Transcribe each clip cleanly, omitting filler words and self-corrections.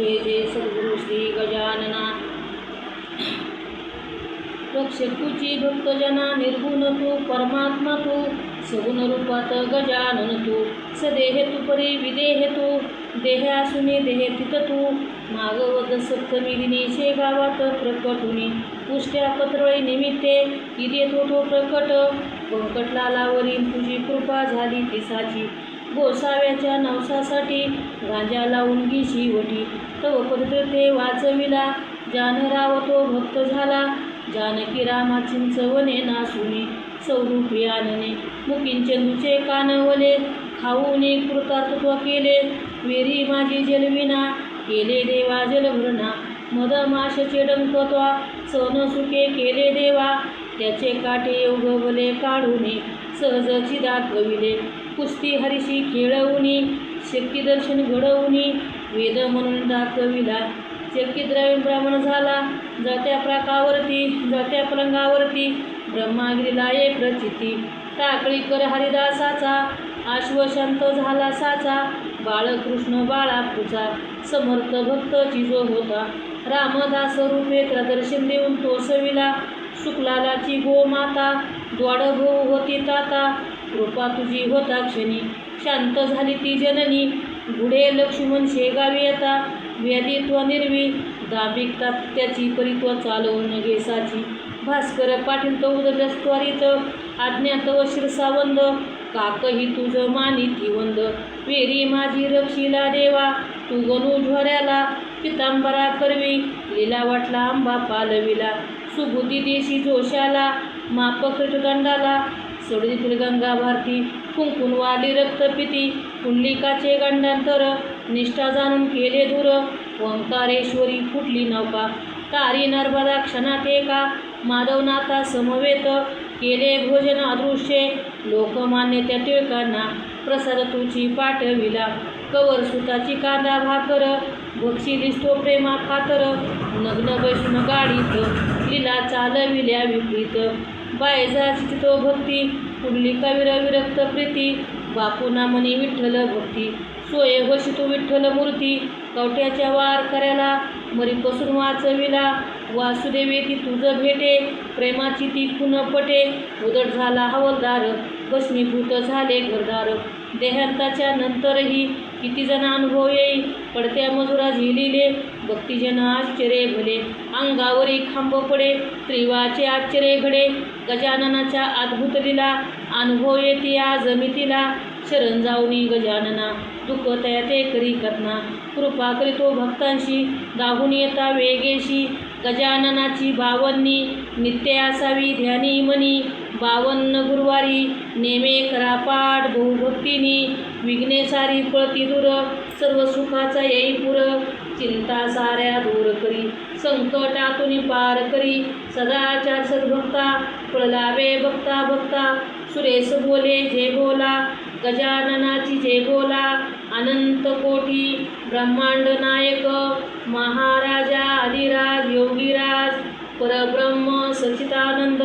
जय जय सद्गुरु श्री गजानना। रक्षक तुझी भक्तजना, निर्गुण तू परमात्मा तू, सगुण रूपात गजानन तू, सदेह तू परी विदेह तू, देह असूनी देह तिथ तू, मागवत सप्तमी दिनी शेगावात प्रकटुनी, पुष्ट्या पत्रळी निमित्ते इथे तो प्रकट, बंकटलालावरी तुझी कृपा झाली तिसाची, गोसाव्याच्या नवसासाठी गांजा लावून घिशी वटी, तव पदते वाचविला जानराव तो भक्त झाला, जानकी रामा चिंचवने नासुनी, स्वरूपी आनने मुकिंचंदूचे कानवले, खाऊने कृतार्थत्व केले, वेरी माझी जलविना केले देवा जलभरणा, मदमाशचे डंकत्वा सन सुखे केले देवा, त्याचे काटे उगवले काढूने सहजची दाखविले, कुस्ती हरिशी खेळवूनी शक्ती दर्शन घडवूनी, वेद म्हणून दाखविला शक्ती द्रविण ब्राह्मण झाला, जात्या प्राकावरती जात्या पलंगावरती ब्रह्मागिरीला एक प्रचिती, टाकळी कर हरिदासाचा आश्वशांत झाला साचा, बाळकृष्ण बाळापूचा समर्थ भक्त चिजो होता, रामदास रूपे प्रदर्शन देऊन तो सविला, शुक्लालाची गोमाता द्वाडभाऊ होती ताता, कृपा तुझी होता क्षणी शांत झाली ती जननी, गुढे लक्ष्मण शेगावी येता व्याधित्व निर्वी, दांभिकता त्याची परित्व चालवून गेसाची, भास्कर पाटील तो उदरस त्वरित अज्ञात व शिरसावंद, काकही तुझ मानिती वंद, वेरी माझी रक्षिला देवा तू गणू झोऱ्याला, पितांबरा करवी लीला वाटला आंबा पालविला, सुबुद्धी देशी जोशाला मापकृत दंडाला, सोडीतील गंगा भारती कुंकुन वाली रक्तपिती, पुंडलिकाचे गंडांतर निष्ठा जाणून केले दूर, ओंकारेश्वरी फुटली नौका तारी नर्मदा क्षणात एका, माधवनाथा समवेत केले भोजन अदृश्ये, लोकमान्य त्या टिळकांना प्रसाद तुझी पाठविला, कवर सुताची कांदा भाकर बक्षिलीस तो प्रेमा खातर, नग्न बैसून गाडीत लीला चालविल्या विपरीत, बायजाची तो भक्ती पुंडलिका विरक्त प्रीती, बापूना मनी विठ्ठल भक्ती सोय वशी तू विठ्ठल मूर्ती, कवट्याच्या वार करायला मरीपासून वाचविला, वासुदेवी ती तुझ भेटे प्रेमाची ती खुन पटे, उदट झाला हवलदार भस्मीभूत झाले घरदार, देहांताच्या नंतरही किती जण अनुभव येई, पडत्या मजुरा झेलिले भक्तिजन आश्चर्य भले, अंगावरी खांब पडे त्रिवाचे आश्चर्य घडे, गजाननाच्या अद्भुत लीला अनुभव येते आज मितीला, शरण जाऊनी गजानना दुःख त्या ते करी कथना, कृपा करीतो भक्तांशी दाहून येता वेगेशी, गजाननाची बावन्नी नित्य असावी ध्यानी मनी, 52 गुरुवारी नेमे करा पाठ बहुभक्तीनी, विघ्ने सारी पळती दूर सर्व सुखाचा येई पुर, चिंता साऱ्या दूर करी संकटातून पार करी, सदाचार सद्भक्ता पळलावे भक्ता भक्ता, सुरेश बोले जय बोला गजाननाची जय बोला, अनंत कोटी ब्रह्मांड नायक महाराजा आदिराज योगीराज परब्रह्म सच्चिदानंद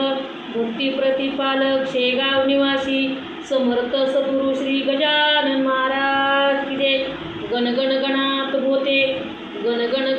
भक्ती प्रतिपालक शेगाव निवासी समर्थ सद्गुरु श्री गजानन महाराज की जय। गण गण गणात होते गण गण